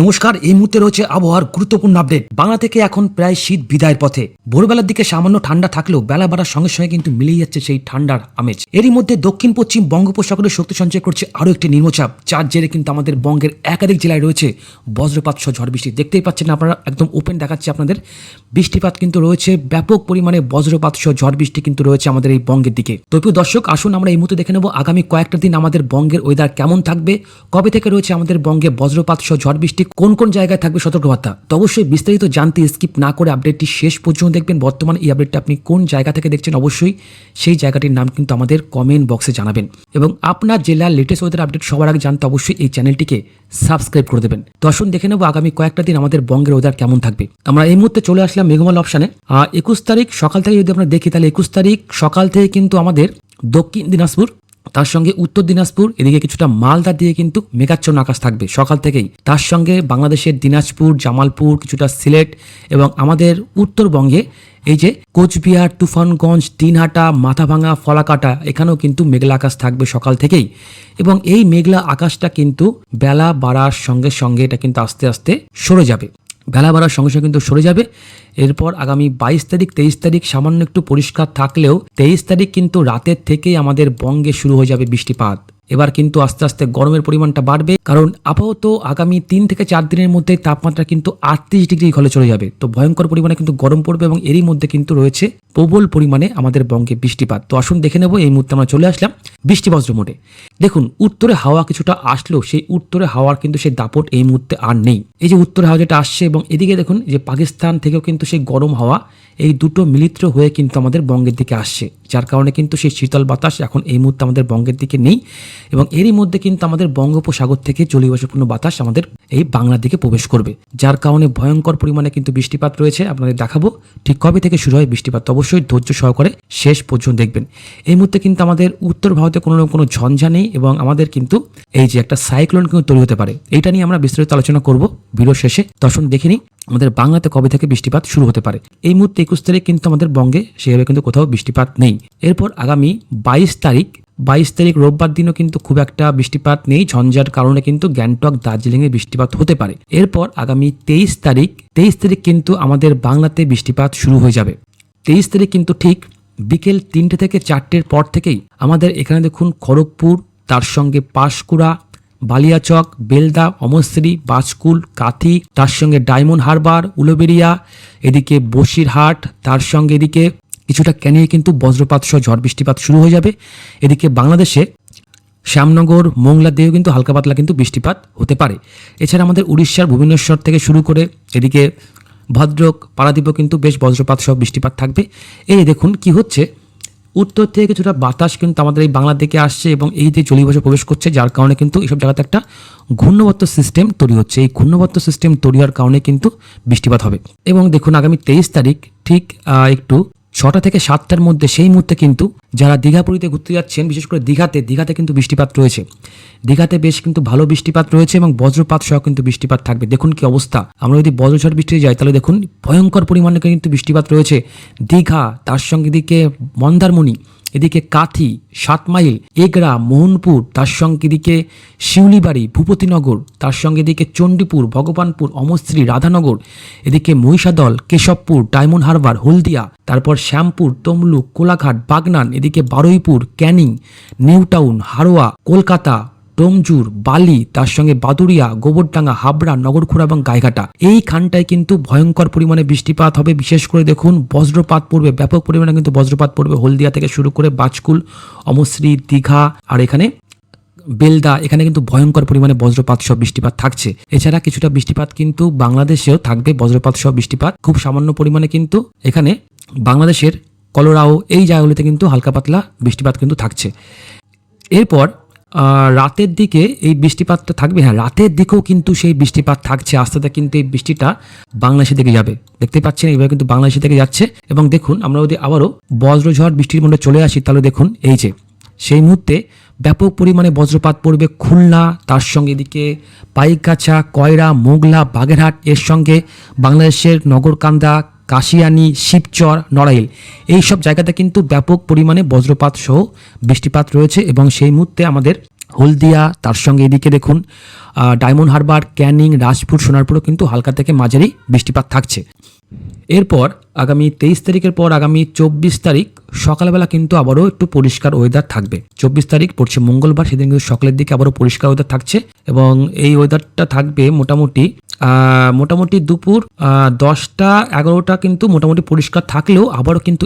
নমস্কার। এই মুহূর্তে রয়েছে আবহাওয়ার গুরুত্বপূর্ণ আপডেট। বাংলা থেকে এখন প্রায় শীত বিদায়ের পথে। ভোরবেলার দিকে সামান্য ঠান্ডা থাকলেও বেলা বাড়ার সঙ্গে সঙ্গে কিন্তু মিলিয়ে যাচ্ছে সেই ঠান্ডার আমেজ। এরই মধ্যে দক্ষিণ পশ্চিম বঙ্গোপসাগরে শক্তি সঞ্চয় করছে আরও একটি নিম্নচাপ, যার জেরে কিন্তু আমাদের বঙ্গের একাধিক জেলায় রয়েছে বজ্রপাত সহ ঝড় বৃষ্টি। দেখতেই পাচ্ছেন আপনারা, একদম ওপেন দেখাচ্ছে আপনাদের। বৃষ্টিপাত কিন্তু রয়েছে, ব্যাপক পরিমাণে বজ্রপাত সহ ঝড় বৃষ্টি কিন্তু রয়েছে আমাদের এই বঙ্গের দিকে। তো প্রিয় দর্শক, আসুন আমরা এই মুহূর্তে দেখে নেব আগামী কয়েকটা দিন আমাদের বঙ্গের ওয়েদার কেমন থাকবে, কবে থেকে রয়েছে আমাদের বঙ্গে বজ্রপাত সহ ঝড় বৃষ্টি, কোন কোন জায়গায় থাকবে সতর্কবার্তা। তো অবশ্যই বিস্তারিত জানতে স্কিপ না করে আপডেটটি শেষ পর্যন্ত দেখবেন। বর্তমানে এই আপডেটটা আপনি কোন জায়গা থেকে দেখছেন, অবশ্যই সেই জায়গাটির নাম কিন্তু আমাদের কমেন্ট বক্সে জানাবেন। এবং আপনার জেলার লেটেস্ট ওয়েদার আপডেট সবার আগে জানতে অবশ্যই এই চ্যানেলটিকে সাবস্ক্রাইব করে দেবেন। তো আসুন দেখে নেব আগামী কয়েকটা দিন আমাদের বঙ্গের ওয়েদার কেমন থাকবে। আমরা এই মুহূর্তে চলে আসলাম মেঘমাল অপশানে। 21 তারিখ সকাল থেকে যদি আমরা দেখি, তাহলে 21 তারিখ সকাল থেকে কিন্তু আমাদের দক্ষিণ দিনাজপুর, তার সঙ্গে উত্তর দিনাজপুর, এদিকে কিছুটা মালদা দিয়ে কিন্তু মেঘাচ্ছন্ন আকাশ থাকবে সকাল থেকেই। তার সঙ্গে বাংলাদেশের দিনাজপুর, জামালপুর, কিছুটা সিলেট এবং আমাদের উত্তরবঙ্গে এই যে কোচবিহার, তুফানগঞ্জ, দিনহাটা, মাথাভাঙা, ফলাকাটা, এখানেও কিন্তু মেঘলা আকাশ থাকবে সকাল থেকেই। এবং এই মেঘলা আকাশটা কিন্তু বেলা বাড়ার সঙ্গে সঙ্গে এটা কিন্তু আস্তে আস্তে সরে যাবে। বেলা বাড়ার সঙ্গে সঙ্গে কিন্তু সরে যাবে। এরপর আগামী 22 তারিখ, 23 তারিখ সামান্য একটু পরিষ্কার থাকলেও 23 তারিখ কিন্তু রাতের থেকেই আমাদের বঙ্গে শুরু হয়ে যাবে বৃষ্টিপাত। এবার কিন্তু আস্তে আস্তে গরমের পরিমাণটা বাড়বে, কারণ আপাতত আগামী 3 থেকে 4 দিনের মধ্যে তাপমাত্রা কিন্তু 38 ডিগ্রি ঘরে চলে যাবে। তো ভয়ঙ্কর পরিমাণে কিন্তু গরম পড়বে এবং এরই মধ্যে কিন্তু রয়েছে প্রবল পরিমাণে আমাদের বঙ্গে বৃষ্টিপাত। তো আসুন দেখে নেব। এই মুহূর্তে আমরা চলে আসলাম বৃষ্টি বজ্র মোডে। দেখুন, উত্তরে হাওয়া কিছুটা আসলেও সেই উত্তরে হাওয়ার কিন্তু সেই দাপট এই মুহূর্তে আর নেই। এই যে উত্তরে হাওয়া যেটা আসছে এবং এদিকে দেখুন যে পাকিস্তান থেকেও কিন্তু সেই গরম হাওয়া, এই দুটো মিলিত হয়ে কিন্তু আমাদের বঙ্গের দিকে আসছে, যার কারণে কিন্তু সেই শীতল বাতাস এখন এই মুহূর্তে আমাদের বঙ্গের দিকে নেই। এবং এরই মধ্যে কিন্তু আমাদের বঙ্গোপসাগর থেকে জলীয় বাষ্পপূর্ণ বাতাস আমাদের এই বাংলার দিকে প্রবেশ করবে, যার কারণে ভয়ঙ্কর পরিমাণে কিন্তু বৃষ্টিপাত রয়েছে। আপনাদের দেখাবো ঠিক কবে থেকে শুরু হয় বৃষ্টিপাত। অবশ্যই ধৈর্য সহকারে শেষ পর্যন্ত দেখবেন। এই মুহূর্তে কিন্তু আমাদের উত্তর ভারতে কোনো ঝঞ্ঝা নেই এবং আমাদের কিন্তু এই যে একটা সাইক্লোন কিন্তু তৈরি হতে পারে, এইটা নিয়ে আমরা বিস্তারিত আলোচনা করব ভিডিও শেষে। তখন দেখে নিই আমাদের বাংলাতে কবে থেকে বৃষ্টিপাত শুরু হতে পারে। এই মুহূর্তে 21 তারিখ কিন্তু আমাদের বঙ্গে সেভাবে কিন্তু কোথাও বৃষ্টিপাত নেই। এরপর আগামী 22 তারিখ রোববার দিনও কিন্তু খুব একটা বৃষ্টিপাত নেই। ঝঞ্ঝার কারণে কিন্তু গ্যাংটক, দার্জিলিংয়ে বৃষ্টিপাত হতে পারে। এরপর আগামী 23 তারিখ কিন্তু আমাদের বাংলাতে বৃষ্টিপাত শুরু হয়ে যাবে। 23 তারিখ কিন্তু ঠিক বিকেল 3টে থেকে 4টের পর থেকেই আমাদের এখানে দেখুন খড়গপুর, তার সঙ্গে পাঁশকুড়া, বালিয়াচক, বেলদা, অমরশ্রী, বাজকুল, কাথি, তার সঙ্গে ডায়মন্ড হারবার, উলুবেড়িয়া, এদিকে বসিরহাট, তার সঙ্গে এদিকে কিছুটা ক্যানিয়ে কিন্তু বজ্রপাত সহ ঝড় বৃষ্টিপাত শুরু হয়ে যাবে। এদিকে বাংলাদেশে শ্যামনগর, মোংলা দিয়েও কিন্তু হালকা পাতলা কিন্তু বৃষ্টিপাত হতে পারে। এছাড়া আমাদের উড়িষ্যার ভুবনেশ্বর থেকে শুরু করে এদিকে ভদ্রক, পারাদ্বীপও কিন্তু বেশ বজ্রপাত সহ বৃষ্টিপাত থাকবে। এই দেখুন কি হচ্ছে, উত্তর থেকে কিছুটা বাতাস কিন্তু আমাদের এই বাংলার দিকে আসছে এবং এই যে জলীয় বাষ্প প্রবেশ করছে, যার কারণে কিন্তু এইসব জায়গাতে একটা ঘূর্ণবর্ত সিস্টেম তৈরি হচ্ছে। এই ঘূর্ণবর্ত সিস্টেম তৈরি হওয়ার কারণে কিন্তু বৃষ্টিপাত হবে। এবং দেখুন আগামী 23 তারিখ ঠিক একটু 6টা থেকে 7টার মধ্যে সেই মুহূর্তে কিন্তু যারা দীঘা পুরীতে ঘুরতে যাচ্ছেন, বিশেষ করে দীঘাতে কিন্তু বৃষ্টিপাত রয়েছে। দীঘাতে বেশ কিন্তু ভালো বৃষ্টিপাত রয়েছে এবং বজ্রপাত সহ কিন্তু বৃষ্টিপাত থাকবে। দেখুন কি অবস্থা, আমরা যদি বজ্রঝড় বৃষ্টি যাই তাহলে দেখুন ভয়ঙ্কর পরিমাণে কিন্তু বৃষ্টিপাত রয়েছে দীঘা, তার সঙ্গে এদিকে মন্দারমণি, এদিকে কাথি, 7 মাইল, এগরা, মোহনপুর, তার সঙ্গে এদিকে শিউলিবাড়ি, ভূপতিনগর, তার সঙ্গে এদিকে চণ্ডীপুর, ভগবানপুর, অমরশ্রী, রাধানগর, এদিকে মহিষাদল, কেশবপুর, ডায়মন্ড হারবার, হলদিয়া, তারপর শ্যামপুর, তমলুক, কোলাঘাট, বাগনান, এদিকে বারুইপুর, ক্যানিং, নিউ টাউন, হারোয়া, কলকাতা, ডোমজুর, বালি, তার সঙ্গে বাদুড়িয়া, গোবরডাঙ্গা, হাবড়া, নগরখোড়া এবং গাইঘাটা, এইখানটায় কিন্তু ভয়ঙ্কর পরিমাণে বৃষ্টিপাত হবে। বিশেষ করে দেখুন বজ্রপাত পড়বে, ব্যাপক পরিমাণে কিন্তু বজ্রপাত পড়বে হলদিয়া থেকে শুরু করে বাজকুল, অমরশ্রী, দীঘা আর এখানে বেলদা, এখানে কিন্তু ভয়ঙ্কর পরিমাণে বজ্রপাত সহ বৃষ্টিপাত থাকছে। এছাড়া কিছুটা বৃষ্টিপাত কিন্তু বাংলাদেশেও থাকবে, বজ্রপাত সহ বৃষ্টিপাত খুব সামান্য পরিমাণে কিন্তু এখানে বাংলাদেশের কলোরাও, এই জায়গাগুলিতে কিন্তু হালকা পাতলা বৃষ্টিপাত কিন্তু থাকছে। এরপর রাতের দিকে এই বৃষ্টিপাতটা থাকবে। হ্যাঁ, রাতের দিকেও কিন্তু সেই বৃষ্টিপাত থাকছে। আস্তে আস্তে কিন্তু এই বৃষ্টিটা বাংলাদেশের দিকে যাবে, দেখতে পাচ্ছেন এইভাবে কিন্তু বাংলাদেশের দিকে যাচ্ছে। এবং দেখুন আমরা যদি আবারও বজ্রঝড় বৃষ্টির মধ্যে চলে আসি, তাহলে দেখুন এই যে সেই মুহূর্তে ব্যাপক পরিমাণে বজ্রপাত পড়বে খুলনা, তার সঙ্গে এদিকে পাইকগাছা, কয়রা, মোগলা, বাগেরহাট, এর সঙ্গে বাংলাদেশের নগরকান্দা, কাশিয়ানি, শিবচর, নড়াইল, এই সব জায়গাতে কিন্তু ব্যাপক পরিমাণে বজ্রপাত সহ বৃষ্টিপাত রয়েছে। এবং সেই মুহূর্তে আমাদের হলদিয়া, তার সঙ্গে এদিকে দেখুন ডায়মন্ড হারবার, ক্যানিং, রাজপুর, সোনারপুরও কিন্তু হালকা থেকে মাঝারি বৃষ্টিপাত থাকছে। এরপর আগামী 23 তারিখের পর আগামী 24 তারিখ সকালবেলা কিন্তু আবারও একটু পরিষ্কার ওয়েদার থাকবে। 24 তারিখ পড়ছে মঙ্গলবার, সেদিন কিন্তু সকালের দিকে আবারও পরিষ্কার ওয়েদার থাকছে এবং এই ওয়েদারটা থাকবে মোটামুটি দুপুর 10টা 11টা কিন্তু মোটামুটি পরিষ্কার থাকলেও আবারও কিন্তু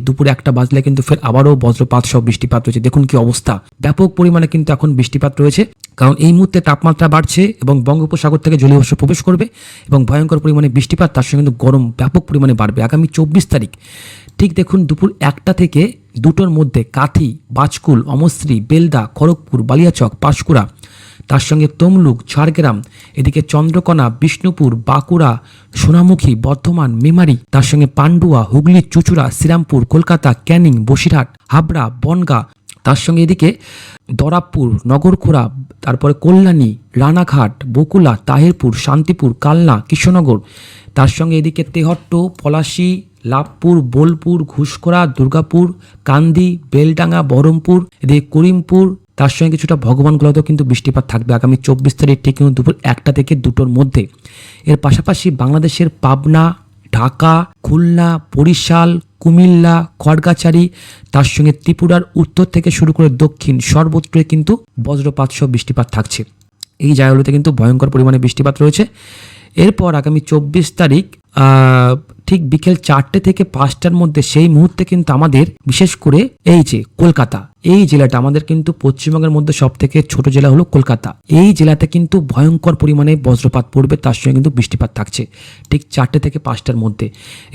দুপুর 1টা বাজলে কিন্তু ফের আবারও বজ্রপাত সহ বৃষ্টিপাত রয়েছে। দেখুন কি অবস্থা, ব্যাপক পরিমাণে কিন্তু এখন বৃষ্টিপাত রয়েছে, কারণ এই মুহূর্তে তাপমাত্রা বাড়ছে এবং বঙ্গোপসাগর থেকে জলীয় বাষ্প প্রবেশ করবে এবং ভয়ঙ্কর পরিমাণে বৃষ্টিপাত, তার সঙ্গে কিন্তু গরম ব্যাপক পরিমাণে বাড়বে। আগামী 24 তারিখ ঠিক দেখুন দুপুর 1টা থেকে 2টোর মধ্যে কাথি, বাজকুল, অমশ্রী, বেলদা, খড়গপুর, বালিয়াচক, পাঁশকুড়া, তার সঙ্গে তমলুক, ঝাড়গ্রাম, এদিকে চন্দ্রকোনা, বিষ্ণুপুর, বাঁকুড়া, সোনামুখী, বর্ধমান, মেমারি, তার সঙ্গে পান্ডুয়া, হুগলি, চুঁচুড়া, শ্রীরামপুর, কলকাতা, ক্যানিং, বসিরহাট, হাবড়া, বনগাঁ, তার সঙ্গে এদিকে দরাবপুর, নগরখোড়া, তারপরে কল্যাণী, রানাঘাট, বকুলা, তাহিরপুর, শান্তিপুর, কালনা, কৃষ্ণনগর, তার সঙ্গে এদিকে তেহট্ট, পলাশী, লাভপুর, বোলপুর, ঘুষকরা, দুর্গাপুর, কান্দি, বেলডাঙ্গা, বহরমপুর, এদিকে করিমপুর, তার সঙ্গে কিছুটা ভগবানগোলাতেও কিন্তু বৃষ্টিপাত থাকবে আগামী 24 তারিখ ঠিক কিন্তু দুপুর 1টা থেকে 2টোর মধ্যে। এর পাশাপাশি বাংলাদেশের পাবনা, ঢাকা, খুলনা, বরিশাল, কুমিল্লা, খড়গাছাড়ি, তার সঙ্গে ত্রিপুরার উত্তর থেকে শুরু করে দক্ষিণ সর্বত্রই কিন্তু বজ্রপাত সহ বৃষ্টিপাত থাকছে। এই জায়গাগুলোতে কিন্তু ভয়ঙ্কর পরিমাণে বৃষ্টিপাত রয়েছে। এরপর আগামী 24 তারিখ ঠিক বিকেল 4টে থেকে 5টার মধ্যে সেই মুহূর্তে কিন্তু আমাদের বিশেষ করে এই যে কলকাতা, এই জেলাটা আমাদের কিন্তু পশ্চিমবঙ্গের মধ্যে সব থেকে ছোট জেলা হলো কলকাতা। এই জেলাতে কিন্তু ভয়ঙ্কর পরিমাণে বজ্রপাত পড়বে, তার সঙ্গে কিন্তু বৃষ্টিপাত থাকছে ঠিক 4টে থেকে 5টার মধ্যে।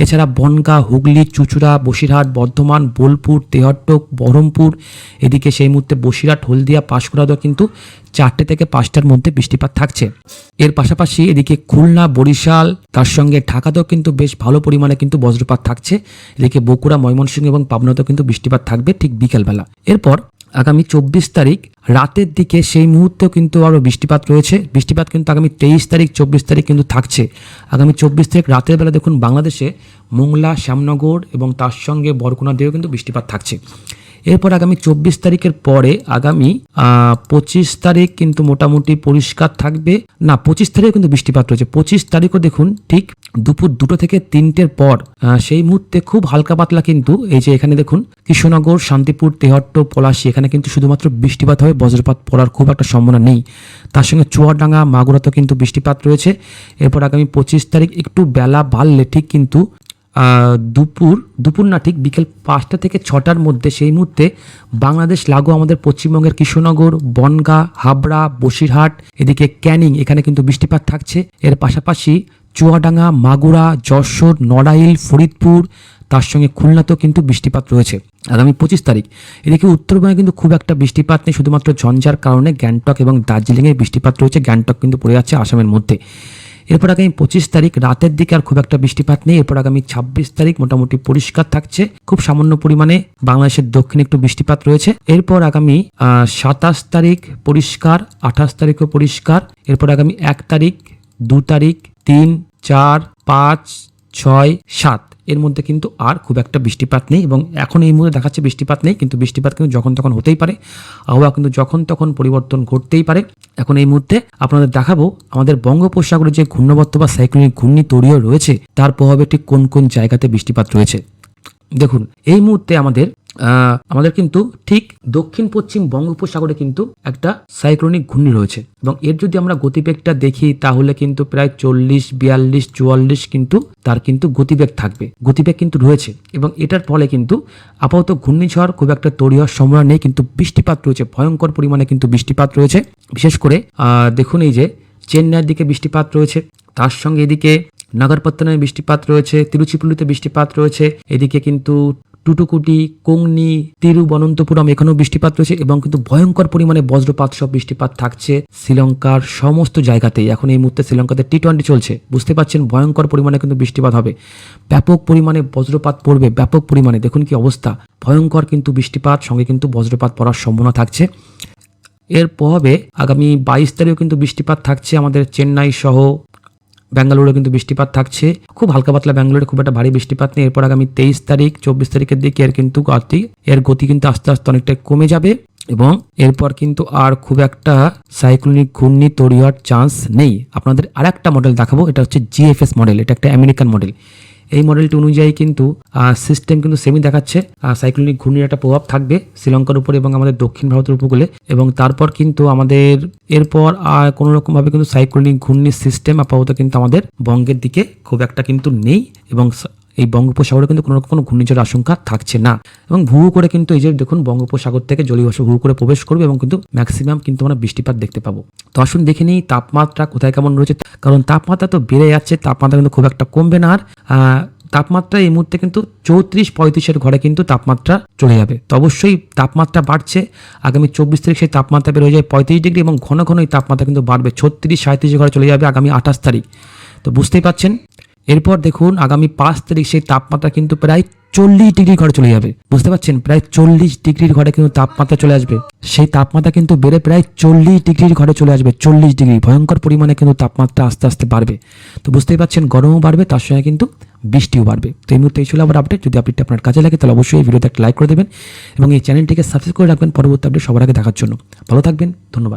এছাড়া বনগাঁ, হুগলি, চুঁচুড়া, বসিরহাট, বর্ধমান, বোলপুর, তেহট্ট, বহরমপুর, এদিকে সেই মুহূর্তে বসিরহাট, হলদিয়া, পাঁশকুড়াতেও কিন্তু 4টে থেকে 5টার মধ্যে বৃষ্টিপাত থাকছে। এর পাশাপাশি এদিকে খুলনা, বরিশাল, তার সঙ্গে ঢাকাতেও কিন্তু বেশ ভালো পরিমাণে কিন্তু বজ্রপাত থাকছে। এদিকে বগুড়া, ময়মনসিংহ এবং পাবনাতেও কিন্তু বৃষ্টিপাত থাকবে ঠিক বিকেলবেলা। এরপর আগামী 24 তারিখ রাতের দিকে সেই মুহূর্তেও কিন্তু আরও বৃষ্টিপাত রয়েছে। বৃষ্টিপাত কিন্তু আগামী 23 তারিখ 24 তারিখ কিন্তু থাকছে। আগামী 24 তারিখ রাতের বেলা দেখুন বাংলাদেশে মোংলা, শ্যামনগর এবং তার সঙ্গে বরগুনা দিয়েও কিন্তু বৃষ্টিপাত থাকছে। এরপর আগামী 24 তারিখের পরে আগামী 25 তারিখ কিন্তু মোটামুটি পরিষ্কার থাকবে, না 25 তারিখে কিন্তু বৃষ্টিপাত রয়েছে। 25 তারিখও দেখুন ঠিক দুপুর 2টো থেকে 3টের পর সেই মুহূর্তে খুব হালকা পাতলা কিন্তু এই যে এখানে দেখুন কৃষ্ণনগর, শান্তিপুর, তেহট্ট, পলাশী, এখানে কিন্তু শুধুমাত্র বৃষ্টিপাত হবে, বজ্রপাত পড়ার খুব একটা সম্ভাবনা নেই। তার সঙ্গে চুয়াডাঙ্গা, মাগুরাতেও কিন্তু বৃষ্টিপাত রয়েছে। এরপর আগামী 25 তারিখ একটু বেলা বাড়লে ঠিক কিন্তু দুপুর না ঠিক বিকেল 5টা থেকে 6টার মধ্যে সেই মুহূর্তে বাংলাদেশ লাগু আমাদের পশ্চিমবঙ্গের কৃষ্ণনগর, বনগাঁ, হাবড়া, বসিরহাট, এদিকে ক্যানিং, এখানে কিন্তু বৃষ্টিপাত থাকছে। এর পাশাপাশি চুয়াডাঙ্গা, মাগুরা, যশোর, নড়াইল, ফরিদপুর, তার সঙ্গে খুলনাতেও কিন্তু বৃষ্টিপাত রয়েছে আগামী 25 তারিখ। এদিকে উত্তরবঙ্গে কিন্তু খুব একটা বৃষ্টিপাত নেই, শুধুমাত্র ঝঞ্ঝার কারণে গ্যাংটক এবং দার্জিলিংয়ে বৃষ্টিপাত রয়েছে। গ্যাংটক কিন্তু পড়ে যাচ্ছে আসামের মধ্যে। এরপর আগামী 25 তারিখ রাতের দিকে আর খুব একটা বৃষ্টিপাত নেই। এরপর আগামী 26 তারিখ মোটামুটি পরিষ্কার থাকছে, খুব সামান্য পরিমাণে বাংলাদেশের দক্ষিণে একটু বৃষ্টিপাত রয়েছে। এরপর আগামী 27 তারিখ পরিষ্কার, 28 তারিখও পরিষ্কার। এরপর আগামী 1 তারিখ, 2 তারিখ, 3, 4, 5, 6, 7 এর মধ্যে কিন্তু আর খুব একটা বৃষ্টিপাত নেই এবং এখন এই মুহূর্তে দেখাচ্ছে বৃষ্টিপাত নেই, কিন্তু বৃষ্টিপাত কিন্তু যখন তখন হতেই পারে। আবহাওয়া কিন্তু যখন তখন পরিবর্তন ঘটতেই পারে। এখন এই মুহূর্তে আপনাদের দেখাবো আমাদের বঙ্গোপসাগরে যে ঘূর্ণাবর্ত বা সাইক্লোনিক ঘূর্ণি তৈরি রয়েছে তার প্রভাবে ঠিক কোন কোন জায়গাতে বৃষ্টিপাত রয়েছে। দেখুন এই মুহূর্তে আমাদের কিন্তু ঠিক দক্ষিণ পশ্চিম বঙ্গোপসাগরে কিন্তু একটা সাইক্লোনিক ঘূর্ণি রয়েছে এবং এর যদি আমরা গতিবেগটা দেখি তাহলে কিন্তু প্রায় 40, 42, 44 কিন্তু তার কিন্তু গতিবেগ থাকবে, গতিবেগ কিন্তু রয়েছে এবং এটার ফলে কিন্তু আপাতত ঘূর্ণিঝড় খুব একটা তৈরি হওয়ার সম্ভাবনা নেই, কিন্তু বৃষ্টিপাত রয়েছে, ভয়ঙ্কর পরিমাণে কিন্তু বৃষ্টিপাত রয়েছে। বিশেষ করে দেখুন এই যে চেন্নাইয়ের দিকে বৃষ্টিপাত রয়েছে, তার সঙ্গে এদিকে নাগরপত্তনে বৃষ্টিপাত রয়েছে, তিরুচিপল্লিতে বৃষ্টিপাত রয়েছে, এদিকে কিন্তু টুটুকুটি, কোংনি, তিরুবনন্তপুরম এখানেও বৃষ্টিপাত রয়েছে এবং কিন্তু ভয়ঙ্কর পরিমাণে বজ্রপাত সব বৃষ্টিপাত থাকছে শ্রীলঙ্কার সমস্ত জায়গাতেই। এখন এই মুহূর্তে শ্রীলঙ্কাতে T20 চলছে, বুঝতে পারছেন ভয়ঙ্কর পরিমাণে কিন্তু বৃষ্টিপাত হবে, ব্যাপক পরিমাণে বজ্রপাত পড়বে, ব্যাপক পরিমাণে দেখুন কি অবস্থা, ভয়ঙ্কর কিন্তু বৃষ্টিপাত সঙ্গে কিন্তু বজ্রপাত পড়ার সম্ভাবনা থাকছে। এর প্রভাবে আগামী 22 তারিখেও কিন্তু বৃষ্টিপাত থাকছে আমাদের চেন্নাই সহ ব্যাঙ্গালোরে কিন্তু বৃষ্টিপাত থাকছে, খুব হালকা পাতলা, ব্যাঙ্গালোরে খুব একটা ভারী বৃষ্টিপাত নেই। এরপর আগামী 23 তারিখ 24 তারিখের দিকে এর গতি কিন্তু আস্তে আস্তে অনেকটা কমে যাবে এবং এরপর কিন্তু আর খুব একটা সাইক্লোনিক ঘূর্ণি তৈরি হওয়ার চান্স নেই। আপনাদের আর একটা মডেল দেখাবো, এটা হচ্ছে জিএফএস মডেল, এটা একটা আমেরিকান মডেল। এই মডেলটি অনুযায়ী কিন্তু সিস্টেম কিন্তু সেমি দেখাচ্ছে, সাইক্লোনিক ঘূর্ণির একটা প্রভাব থাকবে শ্রীলঙ্কার উপরে এবং আমাদের দক্ষিণ ভারতের উপকূলে, এবং তারপর কিন্তু আমাদের এরপর আর কোনো রকমভাবে কিন্তু সাইক্লোনিক ঘূর্ণির সিস্টেম আপাতত কিন্তু আমাদের বঙ্গের দিকে খুব একটা কিন্তু নেই, এবং এই বঙ্গোপসাগরে কিন্তু কোনো রকম কোনো ঘূর্ণিঝড়ের আশঙ্কা থাকছে না। এবং ভূ করে কিন্তু এই যে দেখুন বঙ্গোপসাগর থেকে জলীয় বাষ্প ভূ করে প্রবেশ করবে এবং কিন্তু ম্যাক্সিমাম কিন্তু আমরা বৃষ্টিপাত দেখতে পাবো। তো আসুন দেখে নিই তাপমাত্রা কোথায় কেমন রয়েছে, কারণ তাপমাত্রা তো বেড়ে যাচ্ছে, তাপমাত্রা কিন্তু খুব একটা কমবে না। আর তাপমাত্রা এই মুহূর্তে কিন্তু 34-35-এর ঘরে কিন্তু তাপমাত্রা চলে যাবে। তো অবশ্যই তাপমাত্রা বাড়ছে, আগামী 24 তারিখ সেই তাপমাত্রা বের হয়ে যায় 35 ডিগ্রি, এবং ঘন ঘন এই তাপমাত্রা কিন্তু বাড়বে 36-37 ঘরে চলে যাবে আগামী 28 তারিখ। তো বুঝতেই পাচ্ছেন। এরপর দেখুন আগামী 5 তারিখ সেই তাপমাত্রা কিন্তু প্রায় 40 ডিগ্রি ঘরে চলে যাবে। বুঝতে পারছেন, প্রায় 40 ডিগ্রির ঘরে কিন্তু তাপমাত্রা চলে আসবে। সেই তাপমাত্রা কিন্তু বেড়ে প্রায় 40 ডিগ্রির ঘরে চলে আসবে। 40 ডিগ্রি ভয়ঙ্কর পরিমাণে কিন্তু তাপমাত্রা আস্তে আস্তে বাড়বে। তো বুঝতেই পারছেন, গরমও বাড়বে, তার সঙ্গে কিন্তু বৃষ্টিও বাড়বে। তো এই মুহূর্তে এই ছিল আবার আপডেট। যদি আপডেটটা আপনার কাজে লাগে তাহলে অবশ্যই এই ভিডিওতে একটা লাইক করে দেবেন এবং এই চ্যানেলটিকে সাবস্ক্রাইব করে রাখবেন পরবর্তী আপডেট সবার আগে দেখার জন্য। ভালো থাকবেন, ধন্যবাদ।